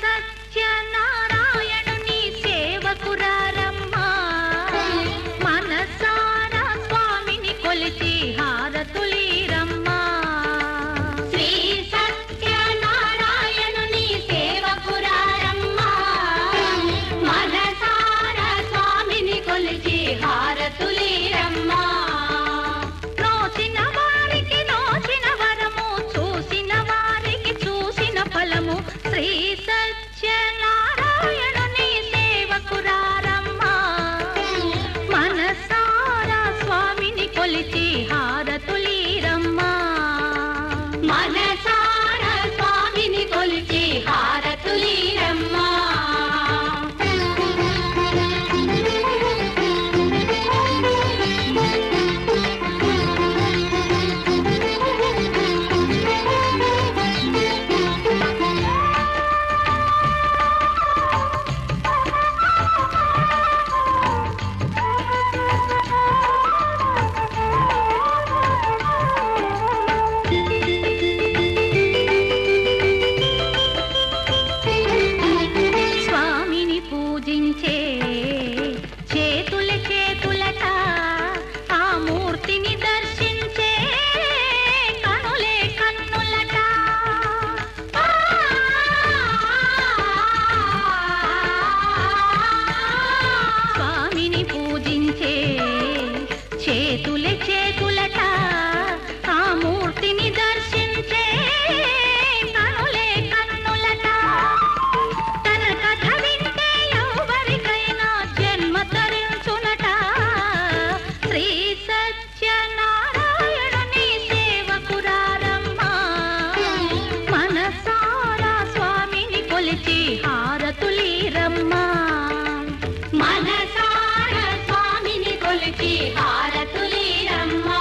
సత్యనారాయణుని సేవకురారమ్మా మనసారా స్వామిని కొలిచి హారతులీరమ్మా శ్రీ సత్యనారాయణుని సేవకురారమ్మా మనసారా స్వామిని కొలిచి హారతులీరమ్మా నోచిన వారికి నోచిన వరము చూసిన వారికి చూసిన ఫలము శ్రీ సత్యనారాయణుని సేవకురారమ్మా మనసారా స్వామిని కొలిచి హారతులీరమ్మా మనసారా స్వామిని కొలిచి హారతులీరమ్మా స్వామిని పూజించే చేతుల చేతులట ఆ మూర్తిని దర్శించే కనులే కన్నులట స్వామిని పూజించే చేతుల చేతులట ఆ మూర్తిని దర్శించే కనులే కన్నులట తన కథ వింటే ఎవరికైనా జన్మ తరించునట శ్రీ సత్యనారాయణుని సేవకురారమ్మా మనసారా స్వామిని కొలిచి హారతులీరమ్మా మనసారా స్వామిని కొలిచి హారతులీరమ్మా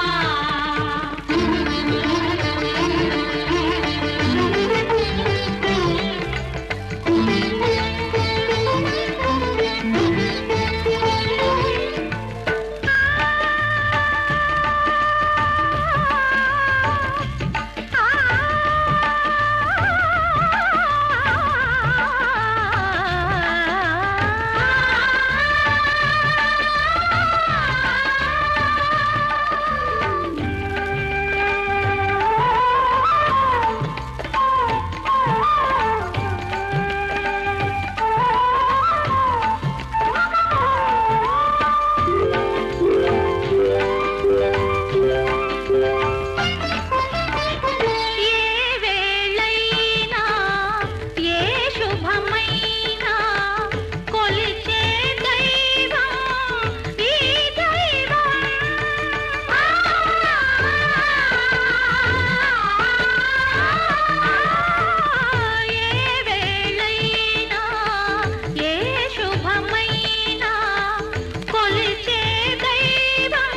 ఏ వేళైనా ఏ శుభమైనా కొలిచే దైవం ఈ దైవం ఏ వేళైనా ఏ శుభమైనా కొలిచే దైవం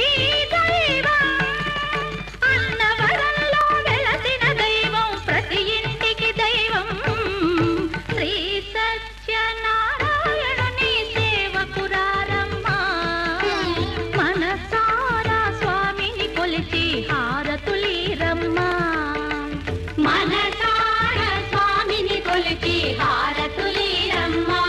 ఈ దైవం అన్నవరంలో వెలసిన దైవం ప్రతి ఇంటికి దైవం శ్రీ సత్యనారాయణుని సేవకురారమ్మా మనసారా స్వామిని కొలిచి హారతులీరమ్మా మనసారా స్వామిని కొలిచి హారతులీరమ్మా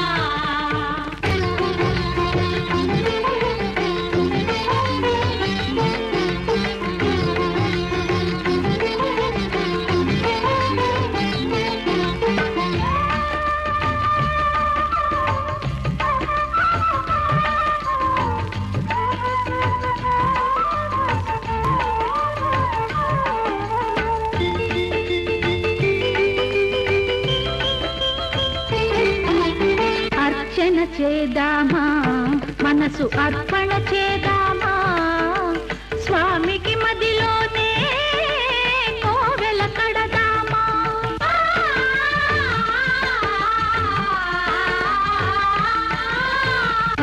అర్చన చేద్దామా మనసు అర్పణ చేద్దామా స్వామికి మదిలోనే కోవెల కడదామా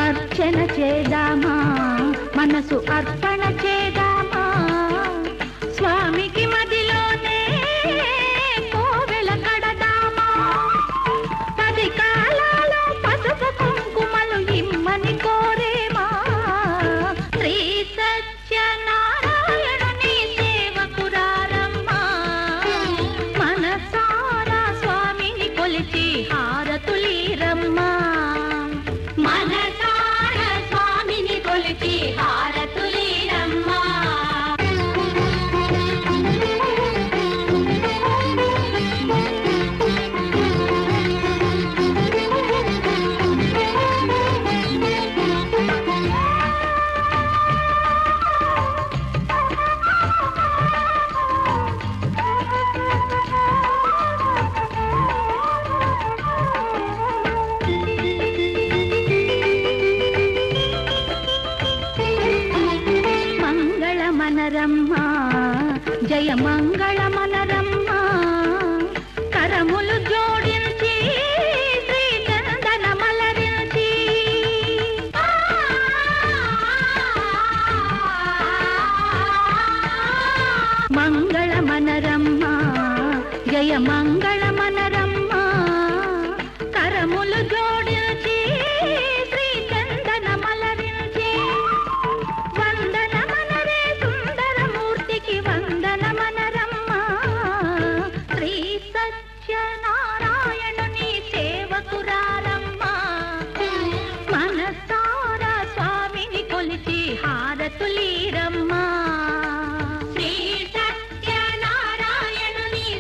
అర్చన చేద్దామా మనసు అర్పణ చేద్దామా స్వామికి మదిలోనే కోవెల కడదామా 10 కాలాలు పసుపు కుంకుమలు ఇమ్మని కోరేమా శ్రీ సత్యనారాయణుని సేవకురారమ్మా మనసారా స్వామిని కొలిచి మంగళమనరమ్మ కరములు జోడించి శ్రీ చందనమలరించి మంగళమనరమ్మ జయ మంగళమనరమ్మ కరములు జోడించి శ్రీ చందనమలరించి వందనమనరే సుందరమూర్తికి వందనమనరమ్మ శ్రీ సత్యనారాయణుని సేవకురారమ్మ మనసారా స్వామిని కొలిచి హారతులీరమ్మ శ్రీ సత్యనారాయణుని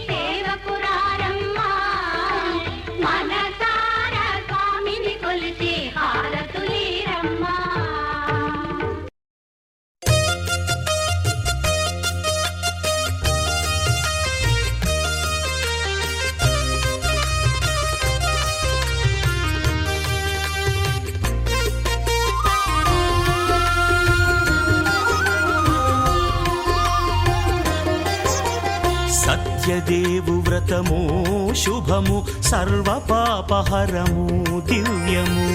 సేవకురారమ్మ మనసారా స్వామిని కొలిచి హారతులీరమ్మ. సత్యదేవు వ్రతము శుభము సర్వపాపహరము దివ్యము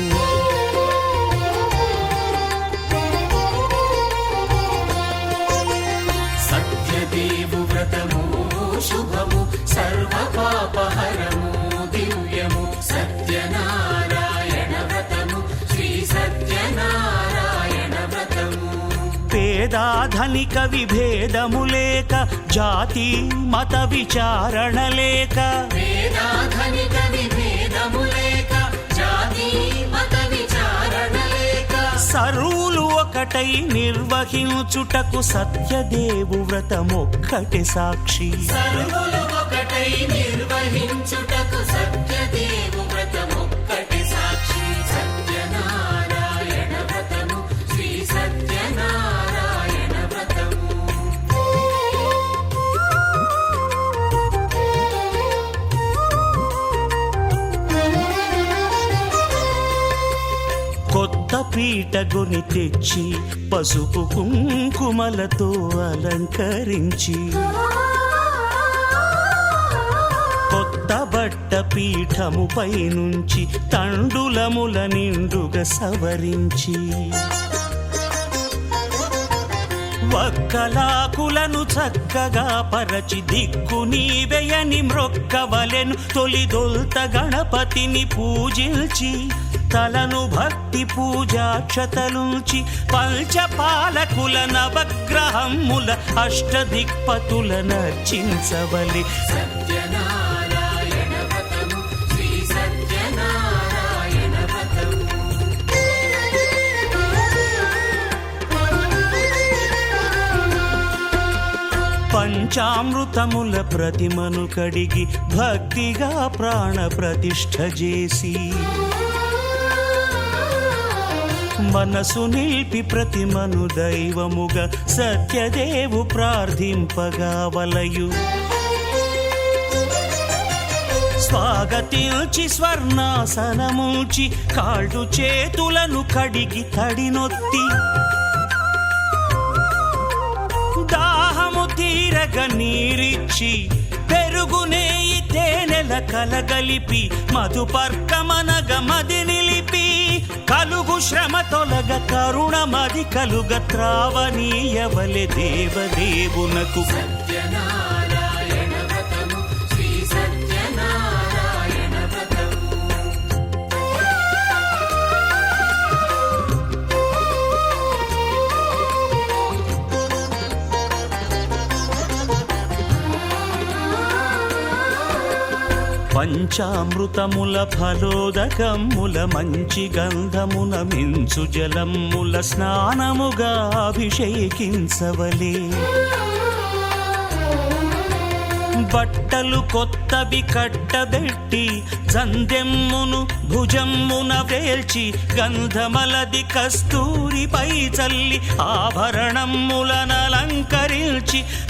సత్యదేవు వ్రతము శుభము సర్వపాపహరము దివ్యము సత్యనారాయణ వ్రతము శ్రీ సత్యనారాయణ వ్రతము పేదాధనిక విభేదము లేక జాతి మత విచారణ లేక వేదాధనిక విభేదము లేక జాతి మత విచారణ లేక సర్వులు ఒకటై నిర్వహించుటకు సత్యదేవు వ్రతమొక్కటి సాక్షి సర్వులు ఒకటై నిర్వహించుటకు సత్యదేవు వ్రతమొక్కటి సాక్షి సత్యనారాయణ వ్రతము శ్రీ సత్యనారాయణ వ్రతము కొత్త పీటగుని తెచ్చి పసుపు కుంకుమలతో అలంకరించి కొత్త బట్ట పీఠముపై నుంచి తండులముల నిండుగా సవరించి వక్కలాకులను చక్కగా పరచి దిక్కు నీవెయని మ్రొక్కవలెను తొలిదొల్త గణపతిని పూజించి తలను భక్తి పూజాక్షతలుంచి పంచపాలకుల నవగ్రహముల అష్టదిక్పతుల నర్చించవలి సత్యనారాయణ వ్రతము శ్రీ సత్యనారాయణ వ్రతము పంచామృతముల ప్రతిమను కడిగి భక్తిగా ప్రాణ ప్రతిష్ఠ చేసి మనసు నిలిపి ప్రతిమను దైవముగా సత్యదేవు ప్రార్థింపగా వలయు స్వాగతించి స్వర్ణాసనముంచి కాళ్ళు చేతులను కడిగి తడినొత్తి దాహము తీరగ నీరిచ్చి పెరుగు నేయి తేనెల కలగలిపి మధుపర్కమనగ మది నిలిపి కలుగు శ్రమ తొలగ కరుణ మది కలుగ త్రావనీయవలె దేవదేవునకు సత్యనారాయణ వ్రతము శ్రీ సత్యనారాయణ వ్రతము పంచామృతముల ఫలోదకముల మంచి గంధమున మించు జలముల స్నానముగా అభిషేకించవలే బట్టలు కొత్తవి కట్టబెట్టి జందెమ్మును భుజమ్మున వేల్చి గంధమలది కస్తూరిపై చల్లి ఆభరణములనలంకరించి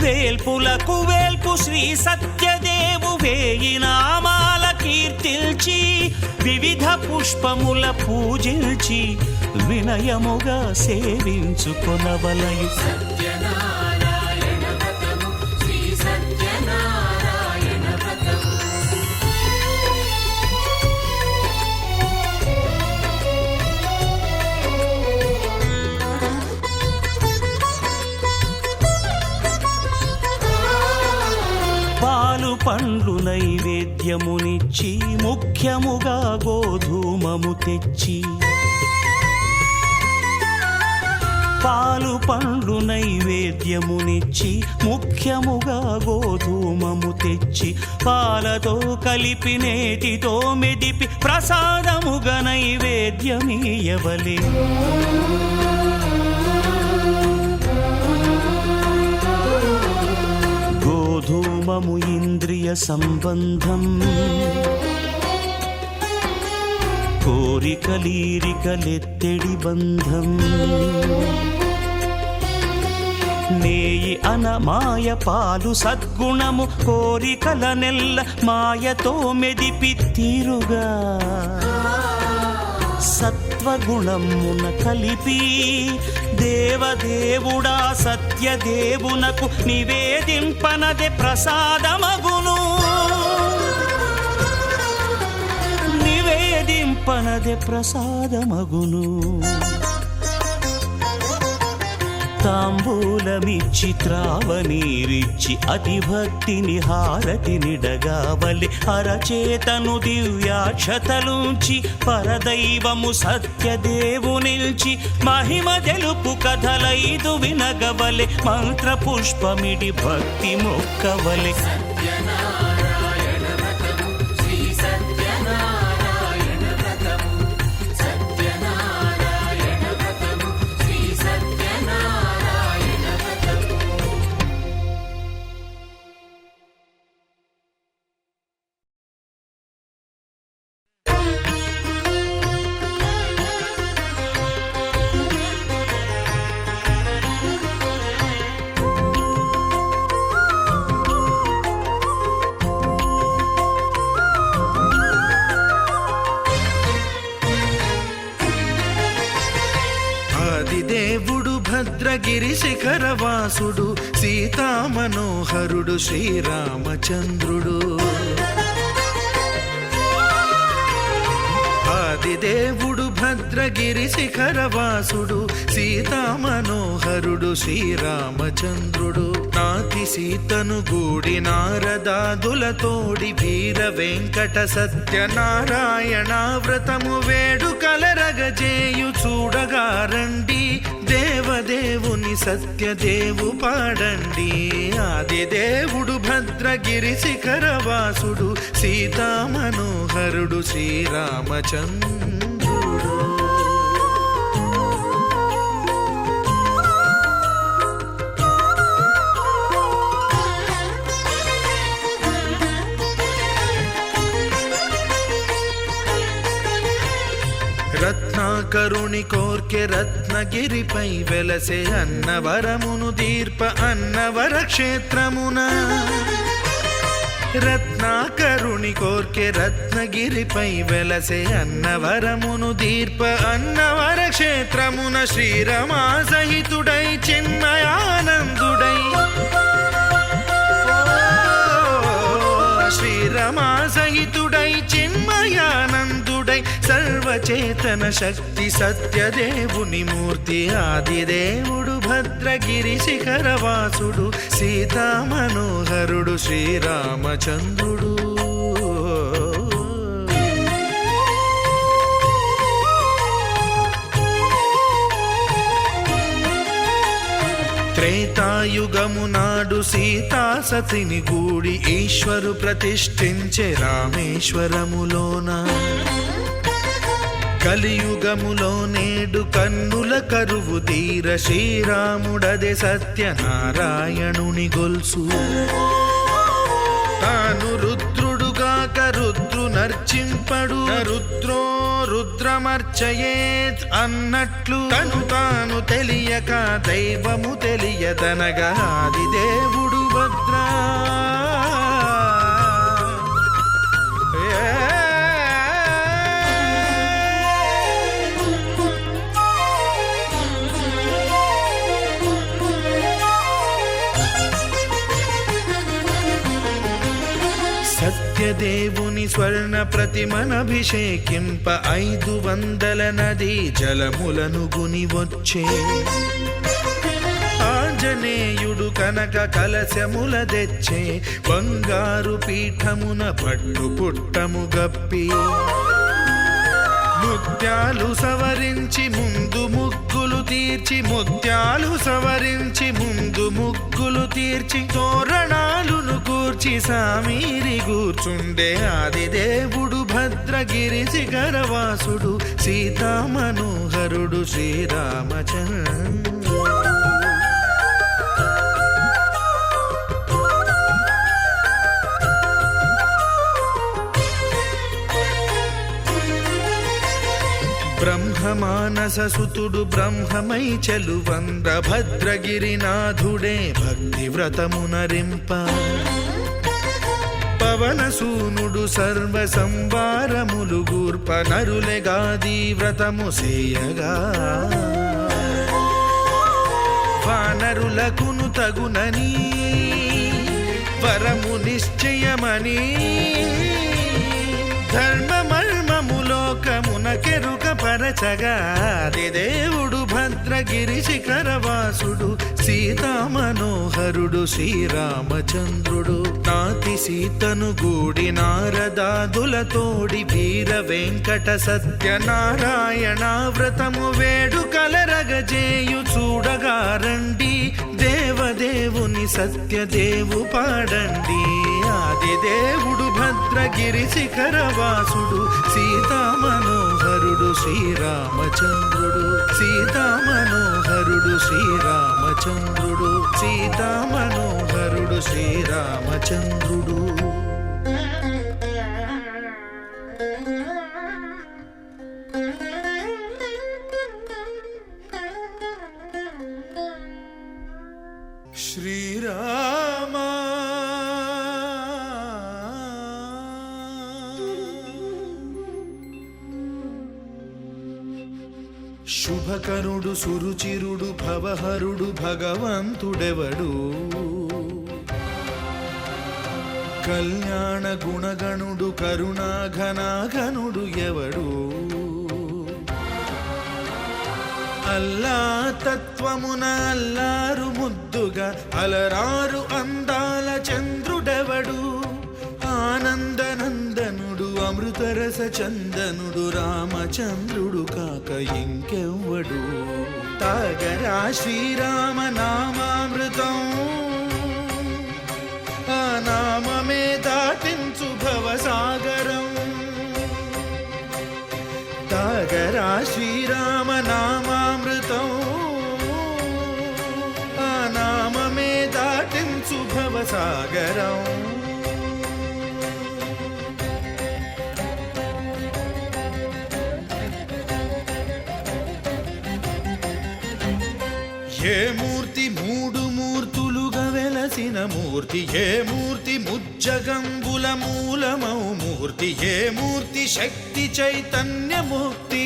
వేల్పులకు వేల్పు శ్రీ సత్యదేవు వేయి నామాల కీర్తిల్చి వివిధ పుష్పముల పూజించి వినయముగా సేవించుకొనవలయు సత్యనారాయణ వ్రతము శ్రీ నైవేద్యమునిచ్చి ముఖ్యముగా గోధూమము తెచ్చి పాలు పండ్లు నైవేద్యమునిచ్చి ముఖ్యముగా గోధూమము తెచ్చి పాలతో కలిపి నేతితో మెదిపి ప్రసాదముగా నైవేద్యమీయవలే. గోధూమము ఇంద్రియ సంబంధం కోరికలీరికలెత్తెడి బంధం నేయి అనమాయ పాలు సద్గుణము కోరికల నెల్ల మాయతో మెదిపి తీరుగా సత్వగుణమున కలిపి దేవదేవుడా సత్యదేవునకు నివేదింపనదే ప్రసాదమగును. నివేదింపనదే ప్రసాదమగును. తాంబూలమిచ్చి త్రావనీరిచ్చి అతిభక్తిని హారతినిడగావలి అరచేతను దివ్యాక్షతలుంచి పరదైవము సత్యదేవునిల్చి మహిమ తెలుపు కథలైదు వినగవలె మంత్రపుష్పమిడి భక్తి మొక్కవలె. సత్యనారాయణ వ్రతము శ్రీ సత్యనారాయణ వ్రతము సత్యనారాయణ వ్రతము శ్రీ సత్యనారాయణ వ్రతము. ఆదిదేవుడు భద్రగిరి శిఖరవాసుడు సీతామనోహరుడు శ్రీరామచంద్రుడు. ఆదిదేవుడు భద్రగిరి శిఖరవాసుడు సీతామనోహరుడు శ్రీరామచంద్రుడు. నాతి సీతను గూడి నారదాదులతోడి వీర వెంకట సత్యనారాయణ వ్రతము వేడుకలరగజేయు చూడగారండి దేవదేవుని సత్యదేవు పాడండి. ఆదిదేవుడు భద్రగిరి శిఖరవాసుడు సీతామనోహరుడు శ్రీరామచంద్రుడు. రత్నాకరుని కోర్కె రత్నగిరిపై వెలసే అన్నవరమును దీర్ప అన్నవర క్షేత్రమున. రత్నాకరుని కోర్కె రత్నగిరిపై వెలసే అన్నవరమును దీర్ప అన్నవర క్షేత్రమున శ్రీరమా సహితుడై చిన్మయానందుడై శ్రీరమా సహితుడై చిన్మయానందుడై సర్వచేతన శక్తి సత్యదేవుని మూర్తి ఆదిదేవుడు భద్రగిరి శిఖరవాసుడు సీతామనోహరుడు శ్రీరామచంద్రుడు. త్రేతాయుగము నాడు సీతా సతిని గూడి ఈశ్వరు ప్రతిష్ఠించే రామేశ్వరములోన. కలియుగములో నేడు కన్నుల కరువు తీర శ్రీరాముడదే సత్యనారాయణుని గొల్సు. తాను రుద్రుడుగాక రుద్రు నర్చింపడు రుద్రో రుద్రమర్చయేత్ అన్నట్లు తను తాను తెలియక దైవము తెలియదనగా ఆదిదేవుడు భద్రా. సత్యదేవుని స్వర్ణ ప్రతిమనభిషేకింప 500 నదీ జలములను గుని వచ్చే. ఆ ఆంజనేయుడు కనక కలశముల తెచ్చే బంగారు పీఠమున పట్టు పుట్టము గప్పి ముత్యాలు సవరించి ముందు ముగ్గులు తీర్చి ముత్యాలు సవరించి ముందు ముగ్గులు తీర్చి తోరణాలును కూర్చి సామీరి కూర్చుండే ఆదిదేవుడు భద్రగిరి శిఖరవాసుడు సీతామనోహరుడు శ్రీరామచంద్రుడు. బ్రహ్మమానససుతుడు బ్రహ్మమై చెలువంద్ర భద్రగిరినాథుడే భక్తి వ్రతమునరింప పవనసూనుడు సర్వ సంవారములు గూర్ప నరులెగాది వ్రతము సేయగా వానరులకును తగునని వరము నిశ్చయమని ధర్మమర్మములోకమునకెరుక పరచగా దేవుడు భద్రగిరి శిఖరవాసుడు సీతామనోహరుడు శ్రీరామచంద్రుడు. నాతి సీతను గూడి నారదాదులతోడి వీర వెంకట సత్యనారాయణ వ్రతము వేడుకలరగజేయు చూడగా రండి దేవదేవుని సత్యదేవు పాడండి. ఆదిదేవుడు భద్రగిరి శిఖరవాసుడు సీతామనోహరుడు శ్రీరామచంద్రుడు. సీతామనోహరుడు శ్రీరామచంద్రుడు. సీతామనోహరుడు శ్రీరామచంద్రుడు. శ్రీరామ శుభకరుడు సురుచిరుడు భవహరుడు భగవంతుడెవడు కళ్యాణ గుణగణుడు కరుణాఘనాఘనుడు ఎవడు అల్లా తత్వమున అల్లారు ముద్దుగా అలరారు అందాల చంద్రుడెవడు ఆనందనందనుడు అమృతరస చందనుడు రామచంద్రుడు కాక ఇంకెవ్వడు. తాగరా శ్రీరామ నామామృతం ఆ నామమే దాటించు భవసాగరం. తాగరా శ్రీరామ నామామృతం ఆ నామమే దాటించు భవసాగరం. ఏ మూర్తి మూడు మూర్తులుగా వెలసిన మూర్తి ఏ మూర్తి ముజ్జగంబుల మూలమౌ మూర్తి ఏ మూర్తి శక్తి చైతన్యమూర్తి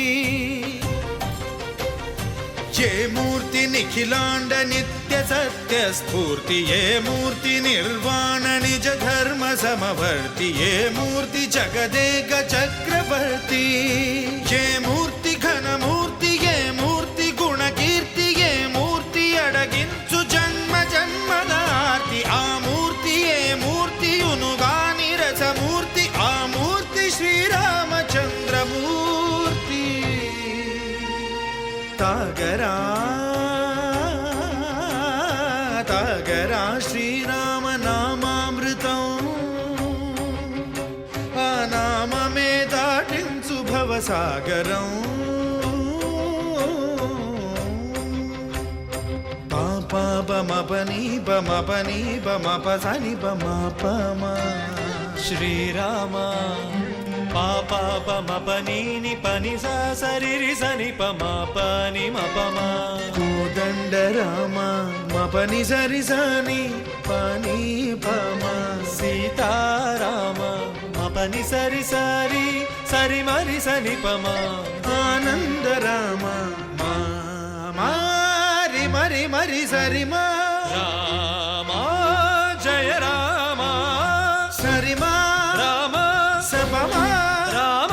ఏ మూర్తి నిఖిలాండ నిత్య సత్య స్ఫూర్తి ఏ మూర్తి నిర్వాణ నిజ ధర్మ సమవర్తి ఏ మూర్తి జగదేక చక్రవర్తి ఏ మూర్తి ఘనమూర్తి ఏ మూర్తి గుణకీర్తి ఏ మూర్తి అడగించు జన్మ జన్మదార్తి ఆ మూర్తి ఏ మూర్తి ఉనుగాని రసమూర్తి ఆ మూర్తి శ్రీరామచంద్రమూర్తి. తాగరా తాగరా శ్రీరామ నామామృతం ఆ నామమే దాటించు భవసాగరం. పమపని పమపని పమప సని పమపమ శ్రీరామ పాపమపని పని సరి సని పమపని మపమ కోదండ రామ మపని సరి సని పని పమ సీతారామ మపని సరి సరి సరి మరి సని పమ ఆనంద రామ మారి మరి మరి సరి మా రామ జయ రామ సరిమా రామ సపమా రామ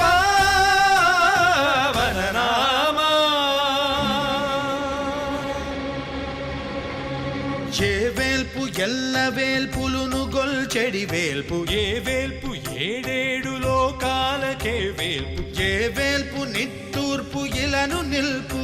పావన రామ ఎల్ల వేల్పులును గొల్చెడి వేల్పు ఏ వేల్పు ఏడేడు లోకాలకే వేల్పు ఏ వేల్పు నిట్టూర్పు ఇలను నిల్పు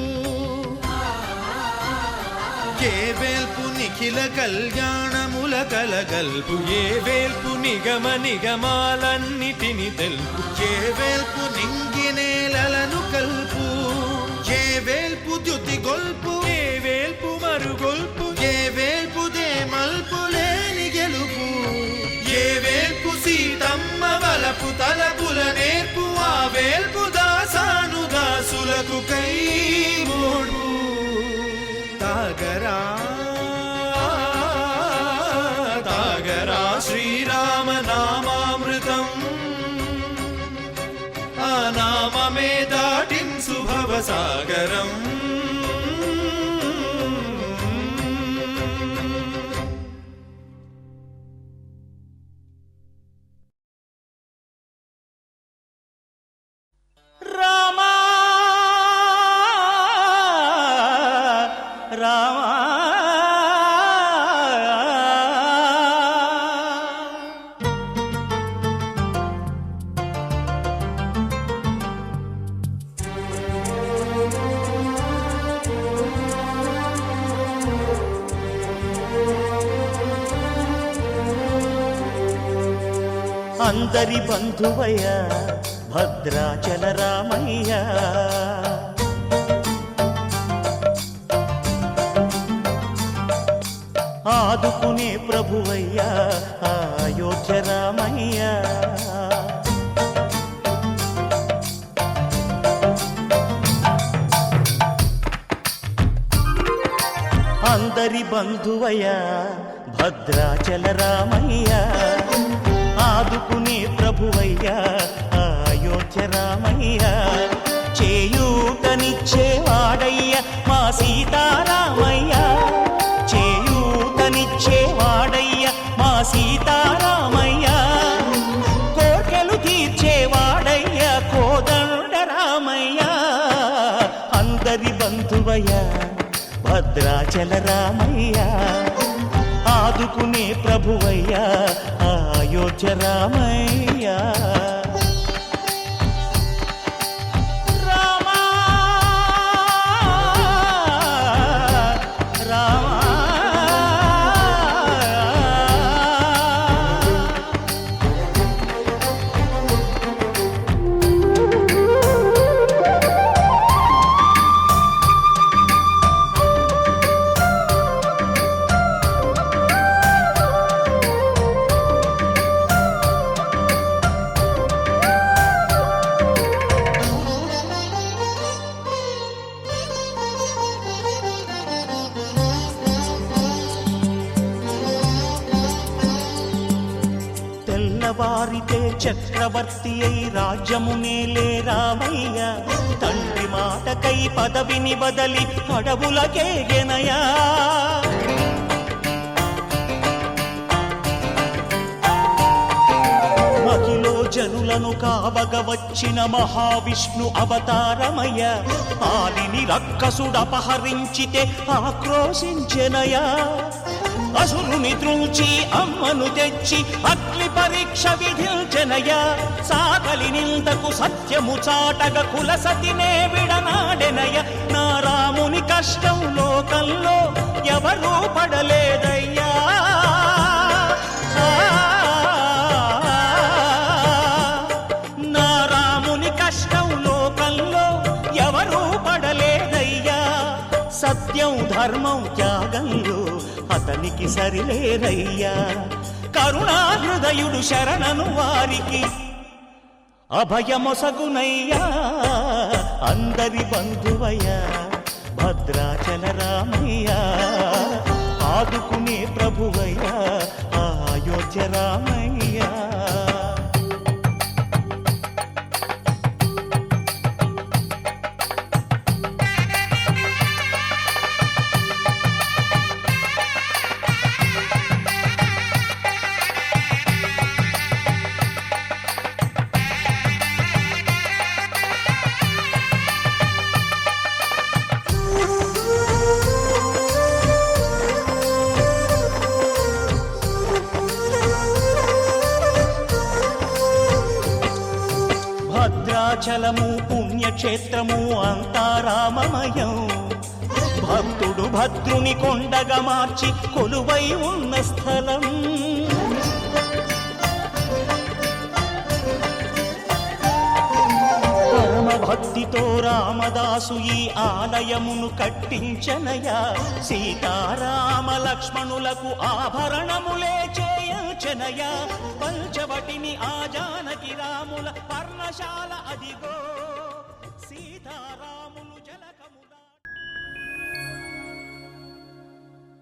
ఏ వేల్పు నిఖిల కళ్యాణముల కలగల్పు ఏ వేల్పు నిగమ నిగమాలన్నిటిని తెలుపు ఏ వేల్పు నింగినేలను కల్పు ఏ వేల్పు ద్యుతి గొల్పు ఏ వేల్పు మరుగొల్పు ఏ వేల్పు దే మల్పు లేని గెలుపు ఏ వేల్పు సీతమ్మ వలపు తలపుల నేర్పు ఆ వేల్పు దాసాను దాసులకు కై మోడు తాగరా తాగరా శ్రీరామ నామామృతం ఆ నామమే దాటింసు భవసాగరం రామా రామా అందరి బంధువయ్య భద్రాచల రామయ్య ఆదుకునే ప్రభువయ్య అయోధ్య రామయ్య అందరి బంధువయ్య భద్రాచల రామయ్య ఆదుకునే ప్రభువయ్య అయోధ్య రామయ్య చేయూతనిచ్చేవాడయ్య మా సీతారామయ్య చేయూతనిచ్చేవాడయ్య మా సీతారామయ్య కోర్కెలు తీర్చేవాడయ్య కోదండ రామయ్య అందరి బంధువయ్య భద్రాచల రామయ్య ఆదుకునే ప్రభువయ్య అయోధ్య రామయ్య రామా రామా తెల్లవారితే చక్రవర్తి అయి రాజ్యమునేలే రామయ్య తండ్రి మాటకై పదవిని బదలి అడవులకేగెనయా మహిలో జనులను కావగ వచ్చిన మహావిష్ణు అవతారమయ్య ఆలిని రక్కసుడపహరించితే ఆక్రోశించెనయా అసురుని త్రుంచి అమ్మను తెచ్చి అగ్ని పరీక్ష విధించెనయా సాగలి నిందకు సత్యము చాటగ కుల సతినే విడనాడెనయ నా రాముని కష్టం లోకంలో ఎవరూ పడలేదయ్యా నా రాముని కష్టం లోకంలో ఎవరూ పడలేదయ్యా సత్యం ధర్మం త్యాగంలో అతనికి సరిలేరయ్యా కరుణా హృదయుడు శరణను వారికి అభయమొసగునయ్యా అందరి బంధువయ్యా భద్రాచల రామయ్య ఆదుకునే ప్రభువయ్యా అయోధ్య రామయ్య భద్రాచలము పుణ్యక్షేత్రము అంతా రామమయం. భక్తుడు భద్రుని కొండగా మార్చి కొలువై ఉన్న స్థలం. పరమ భక్తితో రామదాసు ఈ ఆలయమును కట్టించనయా. సీతారామ లక్ష్మణులకు ఆభరణములే చేయించనయా. పంచవటిని ఆ జానకి రాముల పర్ణశాల అదిగో.